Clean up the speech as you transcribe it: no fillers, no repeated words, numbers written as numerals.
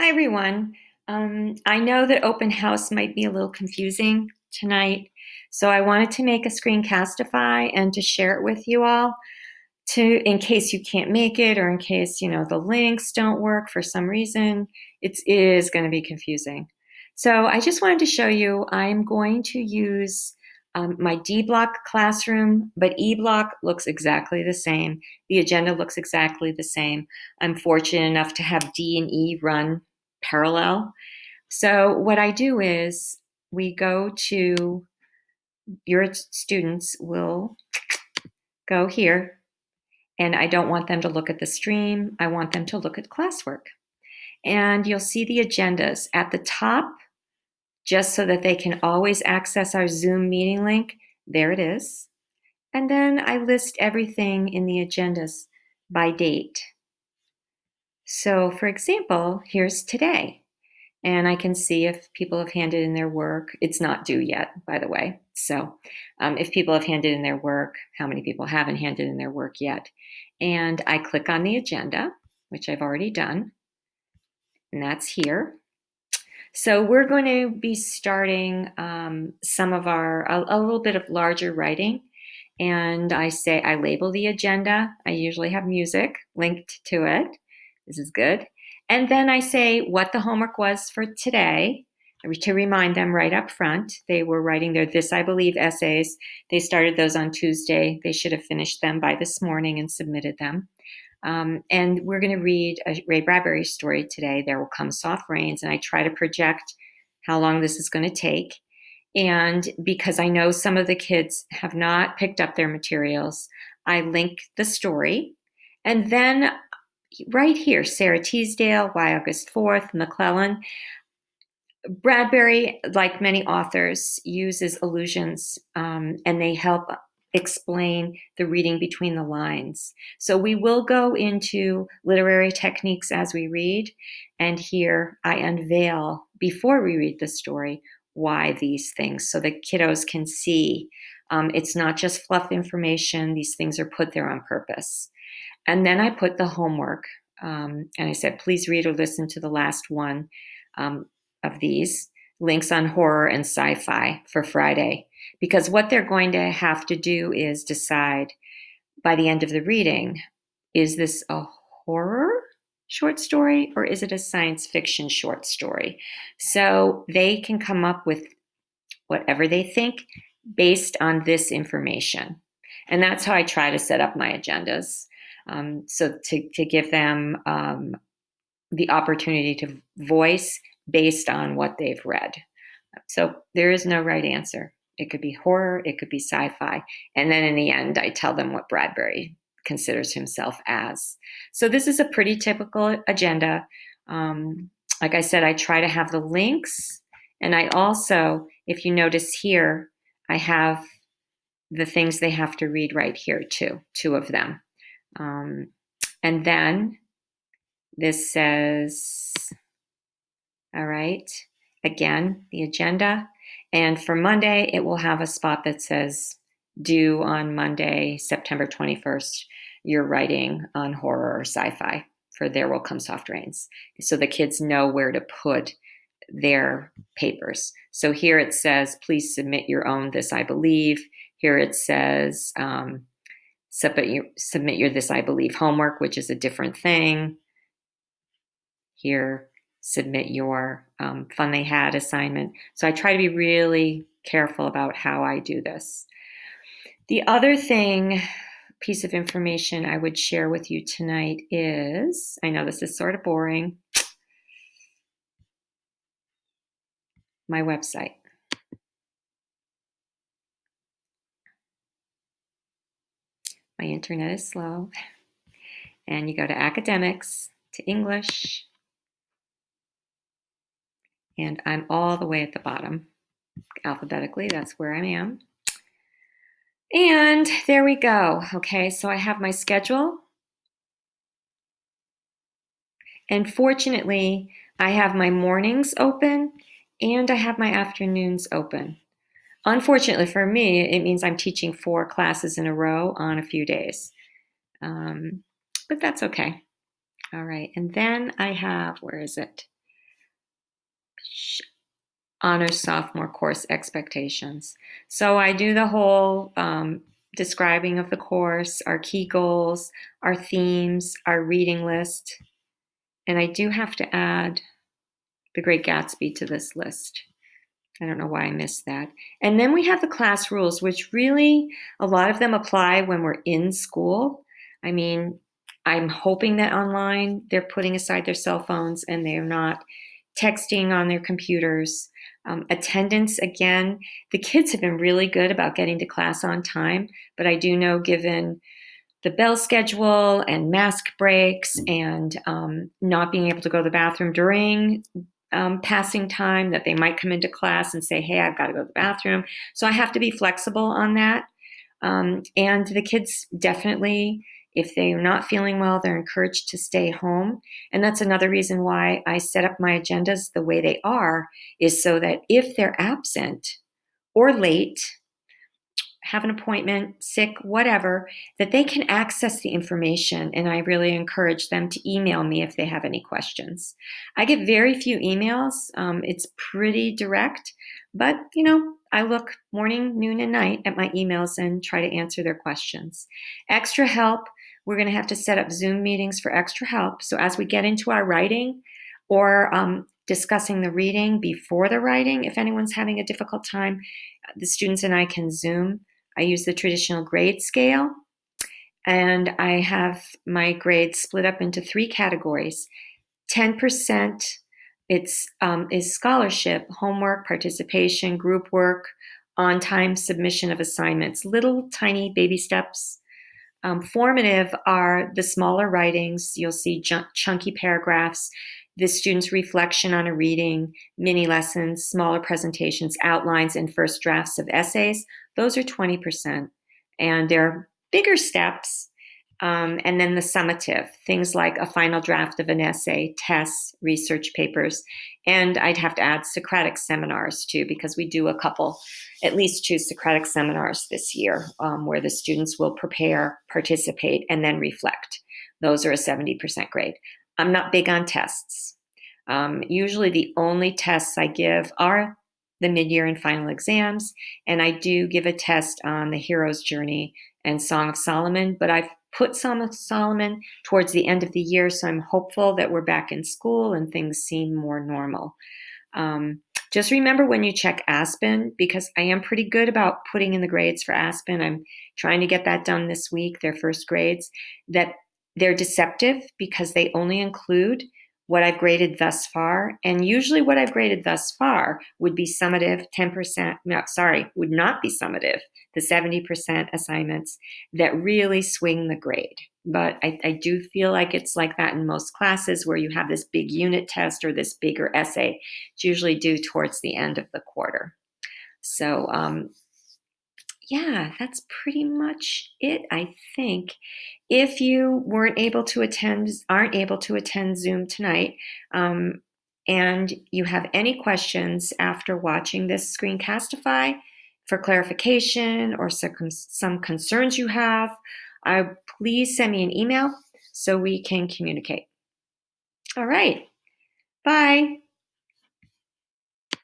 Hi, everyone. I know that open house might be a little confusing tonight, so I wanted to make a screencastify and to share it with you all in case you can't make it or in case, the links don't work for some reason. It is going to be confusing. So I just wanted to show you I'm going to use my D block classroom, but E block looks exactly the same. The agenda looks exactly the same. I'm fortunate enough to have D and E run parallel. So what I do is we go to your students will go here, and I don't want them to look at the stream. I want them to look at classwork. And you'll see the agendas at the top, just so that they can always access our Zoom meeting link. There it is. And then I list everything in the agendas by date. So for example, here's today. And I can see if people have handed in their work. It's not due yet, by the way. So if people have handed in their work, how many people haven't handed in their work yet? And I click on the agenda, which I've already done, and that's here. So we're going to be starting some of a little bit of larger writing. And I label the agenda. I usually have music linked to it. This is good. And then I say what the homework was for today to remind them right up front. They were writing their This I Believe essays. They started those on Tuesday. They should have finished them by this morning and submitted them. And we're going to read a Ray Bradbury story today, There Will Come Soft Rains. And I try to project how long this is going to take. And because I know some of the kids have not picked up their materials, I link the story. And then right here, Sarah Teasdale, Why August 4th, McClellan. Bradbury, like many authors, uses allusions, and they help explain the reading between the lines. So we will go into literary techniques as we read, and here I unveil, before we read the story, why these things, so the kiddos can see. It's not just fluff information. These things are put there on purpose. And then I put the homework, and I said, please read or listen to the last one of these links on horror and sci-fi for Friday. Because what they're going to have to do is decide by the end of the reading, is this a horror short story or is it a science fiction short story? So they can come up with whatever they think based on this information. And that's how I try to set up my agendas. So to give them the opportunity to voice based on what they've read. So there is no right answer. It could be horror, it could be sci-fi. And then in the end, I tell them what Bradbury considers himself as. So this is a pretty typical agenda. Like I said, I try to have the links. And I also, if you notice here, I have the things they have to read right here too, two of them. And then this says, all right, again, the agenda. And for Monday, it will have a spot that says due on Monday, September 21st, you're writing on horror or sci-fi for There Will Come Soft Rains. So the kids know where to put their papers. So here it says, please submit your own This I Believe. Here it says, submit your This I Believe homework, which is a different thing. Here, submit your Fun They Had assignment. So I try to be really careful about how I do this. The other piece of information I would share with you tonight is, I know this is sort of boring, my website. My internet is slow. And you go to academics, to English, and I'm all the way at the bottom. Alphabetically, that's where I am. And there we go. Okay, so I have my schedule. And fortunately, I have my mornings open and I have my afternoons open. Unfortunately for me, it means I'm teaching 4 classes in a row on a few days. But that's okay. All right, and then I have, where is it? honors sophomore course expectations. So I do the whole describing of the course, our key goals, our themes, our reading list, and I do have to add The Great Gatsby to this list. I don't know why I missed that. And then we have the class rules, which really, a lot of them apply when we're in school. I mean, I'm hoping that online they're putting aside their cell phones and they're not texting on their computers. Attendance, again, the kids have been really good about getting to class on time, but I do know given the bell schedule and mask breaks and not being able to go to the bathroom during passing time, that they might come into class and say, hey, I've got to go to the bathroom. So I have to be flexible on that. And the kids definitely, if they're not feeling well, they're encouraged to stay home. And that's another reason why I set up my agendas the way they are, is so that if they're absent or late, have an appointment, sick, whatever, that they can access the information. And I really encourage them to email me if they have any questions. I get very few emails. It's pretty direct, but I look morning, noon, and night at my emails and try to answer their questions. Extra help, we're going to have to set up Zoom meetings for extra help. So as we get into our writing or discussing the reading before the writing, if anyone's having a difficult time, the students and I can Zoom. I use the traditional grade scale, and I have my grades split up into 3 categories. 10% is scholarship, homework, participation, group work, on-time submission of assignments, little tiny baby steps. Formative are the smaller writings. You'll see chunky paragraphs, the student's reflection on a reading, mini lessons, smaller presentations, outlines, and first drafts of essays. Those are 20%. And they're bigger steps. And then the summative, things like a final draft of an essay, tests, research papers. And I'd have to add Socratic seminars too, because we do at least 2 Socratic seminars this year, where the students will prepare, participate, and then reflect. Those are a 70% grade. I'm not big on tests. Usually the only tests I give are the mid-year and final exams, and I do give a test on the hero's journey and Song of Solomon, but I've put Song of Solomon towards the end of the year, so I'm hopeful that we're back in school and things seem more normal. Just remember when you check Aspen, because I am pretty good about putting in the grades for Aspen. I'm trying to get that done this week, their first grades, that they're deceptive because they only include what I've graded thus far. And usually what I've graded thus far would be summative, 10%, would not be summative, the 70% assignments that really swing the grade. But I do feel like it's like that in most classes where you have this big unit test or this bigger essay. It's usually due towards the end of the quarter. So yeah, that's pretty much it, I think. If you aren't able to attend Zoom tonight, and you have any questions after watching this screencastify for clarification or some concerns you have, please send me an email so we can communicate. All right, bye.